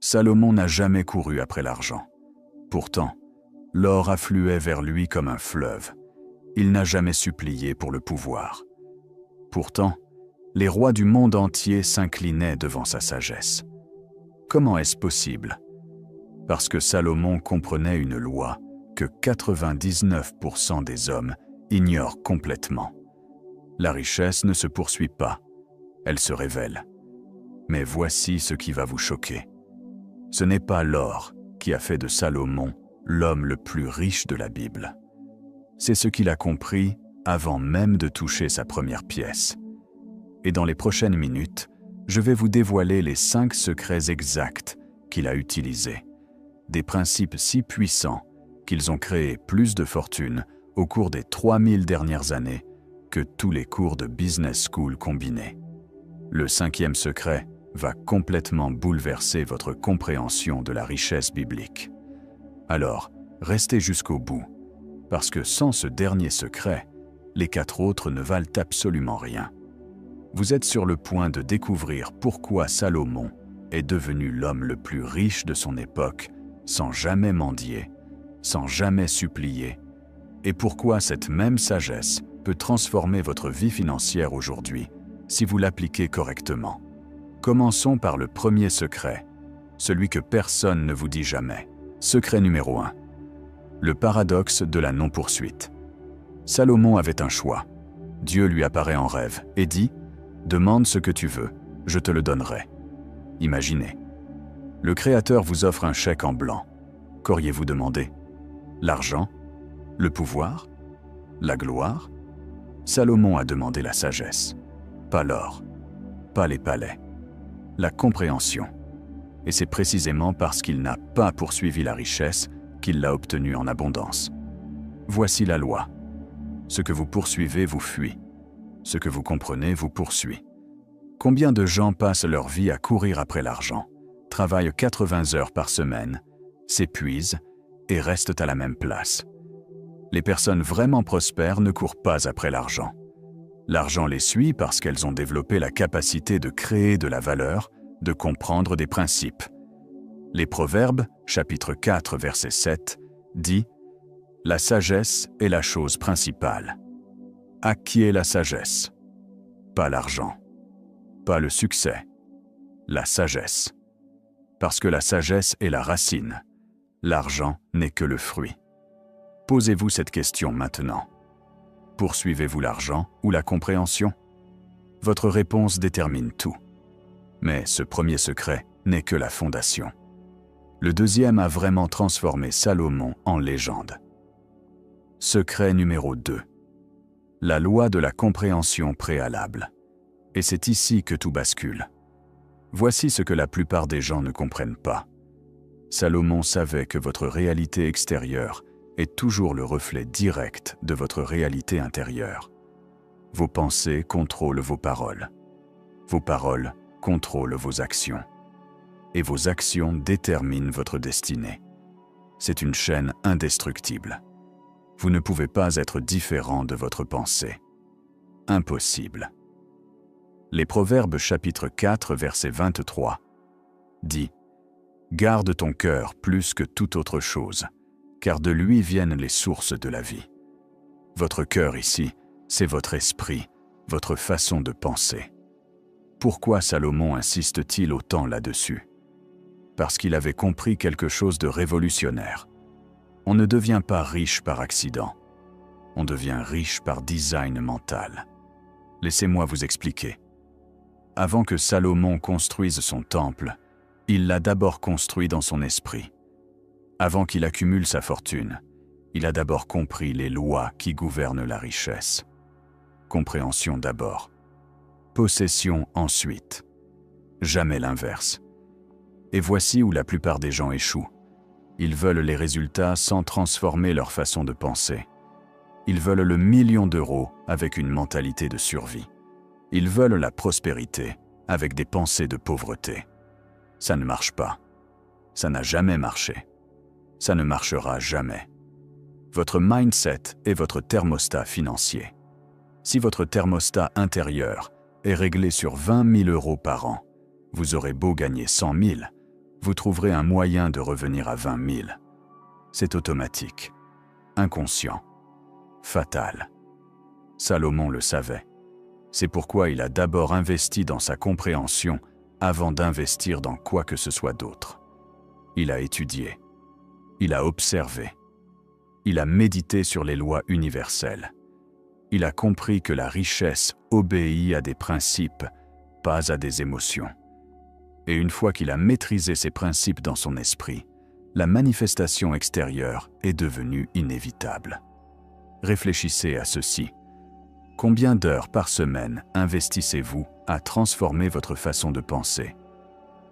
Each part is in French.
Salomon n'a jamais couru après l'argent. Pourtant, l'or affluait vers lui comme un fleuve. Il n'a jamais supplié pour le pouvoir. Pourtant, les rois du monde entier s'inclinaient devant sa sagesse. Comment est-ce possible? Parce que Salomon comprenait une loi que 99% des hommes ignorent complètement. La richesse ne se poursuit pas, elle se révèle. Mais voici ce qui va vous choquer. Ce n'est pas l'or qui a fait de Salomon l'homme le plus riche de la Bible. C'est ce qu'il a compris avant même de toucher sa première pièce. Et dans les prochaines minutes, je vais vous dévoiler les 5 secrets exacts qu'il a utilisés. Des principes si puissants qu'ils ont créé plus de fortune au cours des 3000 dernières années que tous les cours de business school combinés. Le 5e secret va complètement bouleverser votre compréhension de la richesse biblique. Alors, restez jusqu'au bout, parce que sans ce dernier secret, les 4 autres ne valent absolument rien. Vous êtes sur le point de découvrir pourquoi Salomon est devenu l'homme le plus riche de son époque sans jamais mendier, sans jamais supplier, et pourquoi cette même sagesse peut transformer votre vie financière aujourd'hui si vous l'appliquez correctement. Commençons par le premier secret, celui que personne ne vous dit jamais. Secret numéro 1. Le paradoxe de la non-poursuite. Salomon avait un choix. Dieu lui apparaît en rêve et dit « Demande ce que tu veux, je te le donnerai. » Imaginez. Le Créateur vous offre un chèque en blanc. Qu'auriez-vous demandé? L'argent? Le pouvoir? La gloire? Salomon a demandé la sagesse. Pas l'or, pas les palais. La compréhension. Et c'est précisément parce qu'il n'a pas poursuivi la richesse qu'il l'a obtenue en abondance. Voici la loi. Ce que vous poursuivez vous fuit. Ce que vous comprenez vous poursuit. Combien de gens passent leur vie à courir après l'argent, travaillent 80 heures par semaine, s'épuisent et restent à la même place? Les personnes vraiment prospères ne courent pas après l'argent. L'argent les suit parce qu'elles ont développé la capacité de créer de la valeur, de comprendre des principes. Les Proverbes, chapitre 4, verset 7, dit « La sagesse est la chose principale. » À qui est la sagesse? Pas l'argent, pas le succès, la sagesse. Parce que la sagesse est la racine, l'argent n'est que le fruit. Posez-vous cette question maintenant. Poursuivez-vous l'argent ou la compréhension? Votre réponse détermine tout. Mais ce premier secret n'est que la fondation. Le deuxième a vraiment transformé Salomon en légende. Secret numéro 2. La loi de la compréhension préalable. Et c'est ici que tout bascule. Voici ce que la plupart des gens ne comprennent pas. Salomon savait que votre réalité extérieure est toujours le reflet direct de votre réalité intérieure. Vos pensées contrôlent vos paroles. Vos paroles contrôlent vos actions. Et vos actions déterminent votre destinée. C'est une chaîne indestructible. Vous ne pouvez pas être différent de votre pensée. Impossible. Les Proverbes chapitre 4 verset 23 dit « Garde ton cœur plus que toute autre chose, car de lui viennent les sources de la vie. » Votre cœur ici, c'est votre esprit, votre façon de penser. Pourquoi Salomon insiste-t-il autant là-dessus? Parce qu'il avait compris quelque chose de révolutionnaire. On ne devient pas riche par accident. On devient riche par design mental. Laissez-moi vous expliquer. Avant que Salomon construise son temple, il l'a d'abord construit dans son esprit. Avant qu'il accumule sa fortune, il a d'abord compris les lois qui gouvernent la richesse. Compréhension d'abord. Possession ensuite. Jamais l'inverse. Et voici où la plupart des gens échouent. Ils veulent les résultats sans transformer leur façon de penser. Ils veulent le million d'euros avec une mentalité de survie. Ils veulent la prospérité avec des pensées de pauvreté. Ça ne marche pas. Ça n'a jamais marché. Ça ne marchera jamais. Votre mindset est votre thermostat financier. Si votre thermostat intérieur est réglé sur 20 000 euros par an, vous aurez beau gagner 100 000, vous trouverez un moyen de revenir à 20 000. C'est automatique, inconscient, fatal. Salomon le savait. C'est pourquoi il a d'abord investi dans sa compréhension avant d'investir dans quoi que ce soit d'autre. Il a étudié, il a observé, il a médité sur les lois universelles. Il a compris que la richesse obéit à des principes, pas à des émotions. Et une fois qu'il a maîtrisé ces principes dans son esprit, la manifestation extérieure est devenue inévitable. Réfléchissez à ceci. Combien d'heures par semaine investissez-vous à transformer votre façon de penser,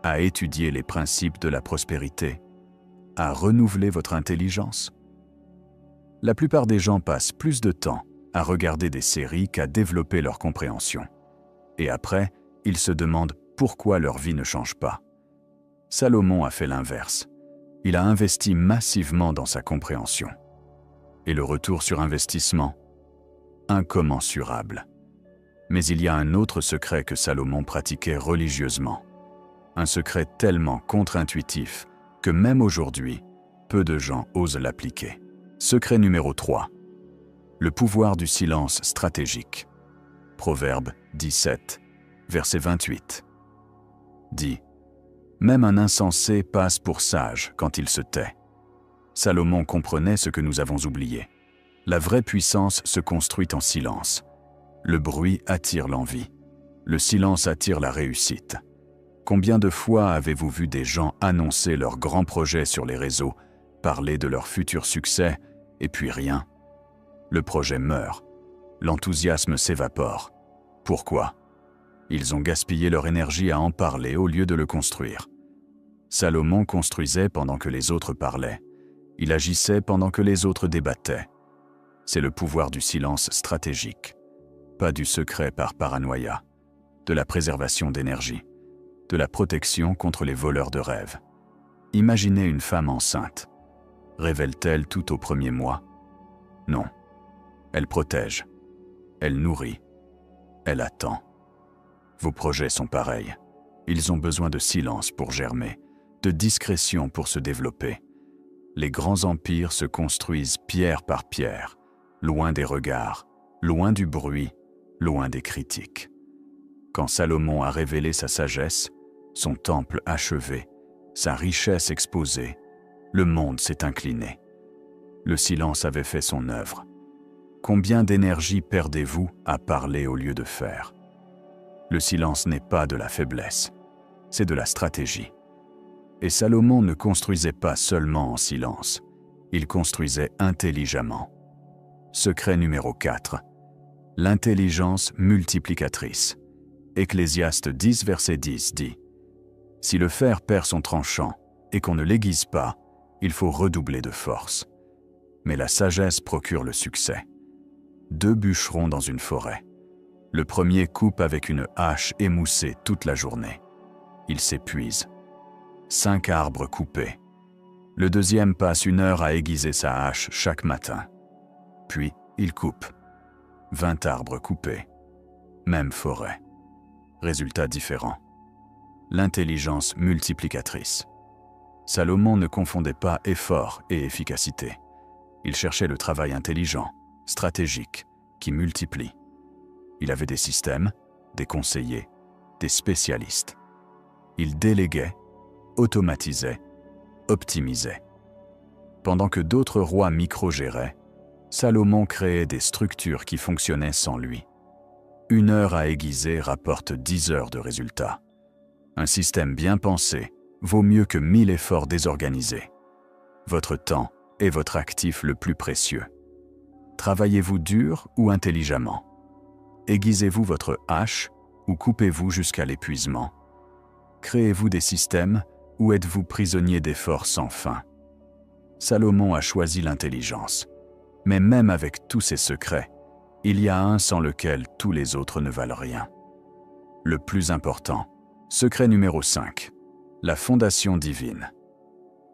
à étudier les principes de la prospérité, à renouveler votre intelligence? La plupart des gens passent plus de temps à regarder des séries qu'à développer leur compréhension. Et après, ils se demandent pourquoi leur vie ne change pas. Salomon a fait l'inverse. Il a investi massivement dans sa compréhension. Et le retour sur investissement? Incommensurable. Mais il y a un autre secret que Salomon pratiquait religieusement. Un secret tellement contre-intuitif que même aujourd'hui, peu de gens osent l'appliquer. Secret numéro 3. Le pouvoir du silence stratégique. Proverbe 17, verset 28. Dit: même un insensé passe pour sage quand il se tait. Salomon comprenait ce que nous avons oublié. La vraie puissance se construit en silence. Le bruit attire l'envie. Le silence attire la réussite. Combien de fois avez-vous vu des gens annoncer leurs grands projets sur les réseaux, parler de leur futur succès, et puis rien? Le projet meurt. L'enthousiasme s'évapore. Pourquoi? Ils ont gaspillé leur énergie à en parler au lieu de le construire. Salomon construisait pendant que les autres parlaient. Il agissait pendant que les autres débattaient. C'est le pouvoir du silence stratégique. Pas du secret par paranoïa, de la préservation d'énergie, de la protection contre les voleurs de rêves. Imaginez une femme enceinte. Révèle-t-elle tout au premier mois? Non. Elle protège. Elle nourrit. Elle attend. Vos projets sont pareils. Ils ont besoin de silence pour germer, de discrétion pour se développer. Les grands empires se construisent pierre par pierre, loin des regards, loin du bruit, loin des critiques. Quand Salomon a révélé sa sagesse, son temple achevé, sa richesse exposée, le monde s'est incliné. Le silence avait fait son œuvre. Combien d'énergie perdez-vous à parler au lieu de faire? Le silence n'est pas de la faiblesse, c'est de la stratégie. Et Salomon ne construisait pas seulement en silence, il construisait intelligemment. Secret numéro 4. L'intelligence multiplicatrice. Ecclésiaste 10, verset 10 dit: si le fer perd son tranchant et qu'on ne l'aiguise pas, il faut redoubler de force. Mais la sagesse procure le succès. 2 bûcherons dans une forêt. Le premier coupe avec une hache émoussée toute la journée. Il s'épuise. 5 arbres coupés. Le deuxième passe 1 heure à aiguiser sa hache chaque matin. Puis, il coupe. 20 arbres coupés. Même forêt. Résultat différent. L'intelligence multiplicatrice. Salomon ne confondait pas effort et efficacité. Il cherchait le travail intelligent, stratégique, qui multiplie. Il avait des systèmes, des conseillers, des spécialistes. Il déléguait, automatisait, optimisait. Pendant que d'autres rois micro-géraient, Salomon créait des structures qui fonctionnaient sans lui. 1 heure à aiguiser rapporte 10 heures de résultats. Un système bien pensé vaut mieux que 1000 efforts désorganisés. Votre temps est votre actif le plus précieux. Travaillez-vous dur ou intelligemment? Aiguisez-vous votre hache ou coupez-vous jusqu'à l'épuisement? Créez-vous des systèmes ou êtes-vous prisonnier d'efforts sans fin? Salomon a choisi l'intelligence. Mais même avec tous ses secrets, il y a un sans lequel tous les autres ne valent rien. Le plus important, secret numéro 5, la fondation divine.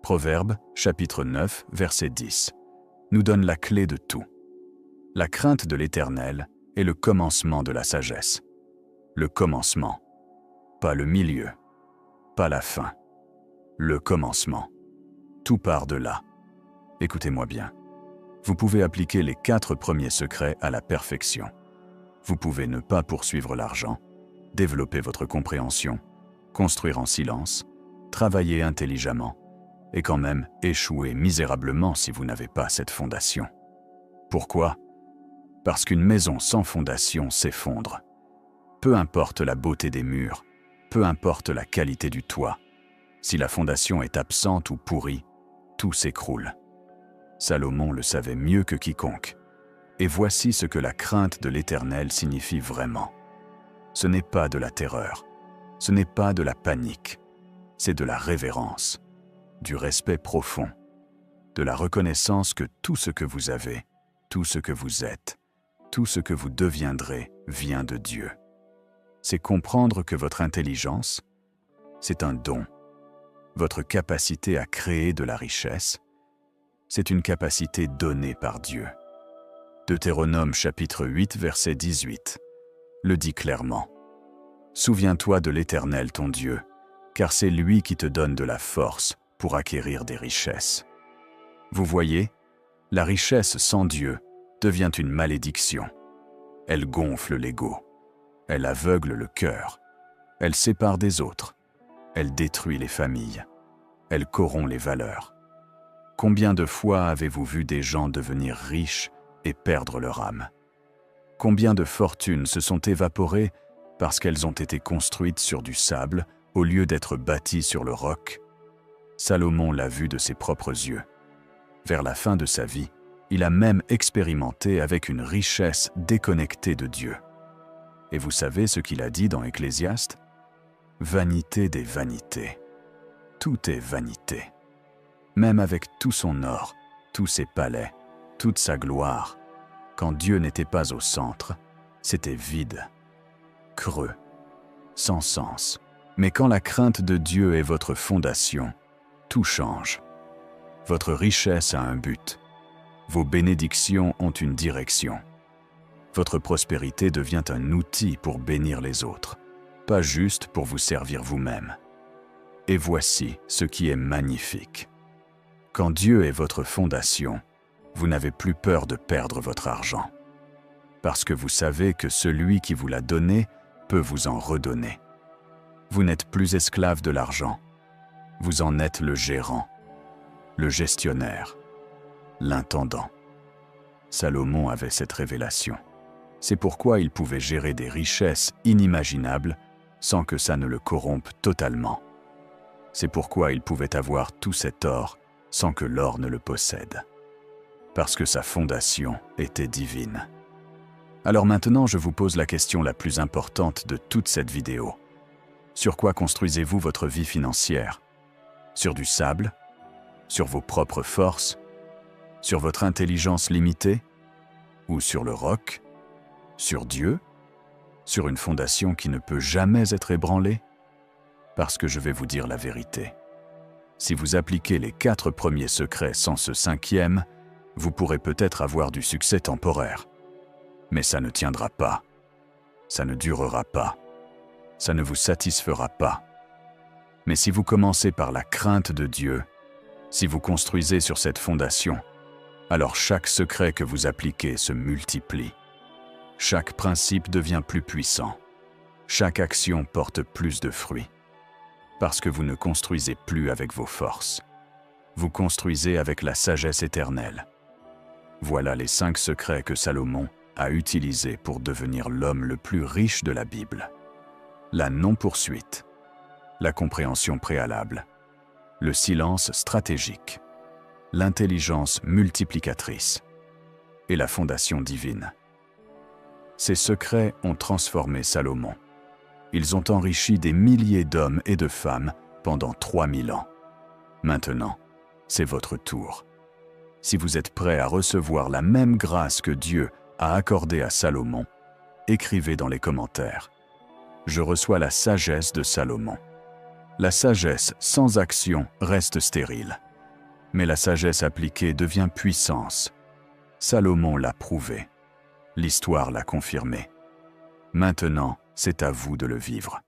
Proverbe, chapitre 9, verset 10, nous donne la clé de tout. La crainte de l'Éternel est le commencement de la sagesse. Le commencement, pas le milieu, pas la fin. le commencement. Tout part de là. Écoutez-moi bien. Vous pouvez appliquer les 4 premiers secrets à la perfection. Vous pouvez ne pas poursuivre l'argent, développer votre compréhension, construire en silence, travailler intelligemment, et quand même échouer misérablement si vous n'avez pas cette fondation. Pourquoi? Parce qu'une maison sans fondation s'effondre. Peu importe la beauté des murs, peu importe la qualité du toit, si la fondation est absente ou pourrie, tout s'écroule. Salomon le savait mieux que quiconque. Et voici ce que la crainte de l'Éternel signifie vraiment. Ce n'est pas de la terreur, ce n'est pas de la panique, c'est de la révérence, du respect profond, de la reconnaissance que tout ce que vous avez, tout ce que vous êtes, tout ce que vous deviendrez vient de Dieu. C'est comprendre que votre intelligence, c'est un don. Votre capacité à créer de la richesse, c'est une capacité donnée par Dieu. Deutéronome chapitre 8, verset 18, le dit clairement. Souviens-toi de l'Éternel ton Dieu, car c'est lui qui te donne de la force pour acquérir des richesses. Vous voyez, la richesse sans Dieu devient une malédiction. Elle gonfle l'ego, elle aveugle le cœur, elle sépare des autres, elle détruit les familles, elle corrompt les valeurs. Combien de fois avez-vous vu des gens devenir riches et perdre leur âme? Combien de fortunes se sont évaporées parce qu'elles ont été construites sur du sable au lieu d'être bâties sur le roc? Salomon l'a vu de ses propres yeux. Vers la fin de sa vie, il a même expérimenté avec une richesse déconnectée de Dieu. Et vous savez ce qu'il a dit dans Ecclésiaste? Vanité des vanités. Tout est vanité. Même avec tout son or, tous ses palais, toute sa gloire, quand Dieu n'était pas au centre, c'était vide, creux, sans sens. Mais quand la crainte de Dieu est votre fondation, tout change. Votre richesse a un but. Vos bénédictions ont une direction. Votre prospérité devient un outil pour bénir les autres, pas juste pour vous servir vous-même. Et voici ce qui est magnifique. Quand Dieu est votre fondation, vous n'avez plus peur de perdre votre argent. Parce que vous savez que celui qui vous l'a donné peut vous en redonner. Vous n'êtes plus esclave de l'argent. Vous en êtes le gérant, le gestionnaire, l'intendant. Salomon avait cette révélation. C'est pourquoi il pouvait gérer des richesses inimaginables sans que ça ne le corrompe totalement. C'est pourquoi il pouvait avoir tout cet or sans que l'or ne le possède. Parce que sa fondation était divine. Alors maintenant, je vous pose la question la plus importante de toute cette vidéo. Sur quoi construisez-vous votre vie financière? Sur du sable? Sur vos propres forces? Sur votre intelligence limitée? Ou sur le roc? Sur Dieu? Sur une fondation qui ne peut jamais être ébranlée? Parce que je vais vous dire la vérité. Si vous appliquez les 4 premiers secrets sans ce 5e, vous pourrez peut-être avoir du succès temporaire. Mais ça ne tiendra pas. Ça ne durera pas. Ça ne vous satisfera pas. Mais si vous commencez par la crainte de Dieu, si vous construisez sur cette fondation, alors chaque secret que vous appliquez se multiplie. Chaque principe devient plus puissant. Chaque action porte plus de fruits. Parce que vous ne construisez plus avec vos forces. Vous construisez avec la sagesse éternelle. Voilà les 5 secrets que Salomon a utilisés pour devenir l'homme le plus riche de la Bible. La non-poursuite, la compréhension préalable, le silence stratégique, l'intelligence multiplicatrice et la fondation divine. Ces secrets ont transformé Salomon. Ils ont enrichi des milliers d'hommes et de femmes pendant 3000 ans. Maintenant, c'est votre tour. Si vous êtes prêt à recevoir la même grâce que Dieu a accordée à Salomon, écrivez dans les commentaires. Je reçois la sagesse de Salomon. La sagesse sans action reste stérile. Mais la sagesse appliquée devient puissance. Salomon l'a prouvé. L'histoire l'a confirmé. Maintenant, c'est à vous de le vivre.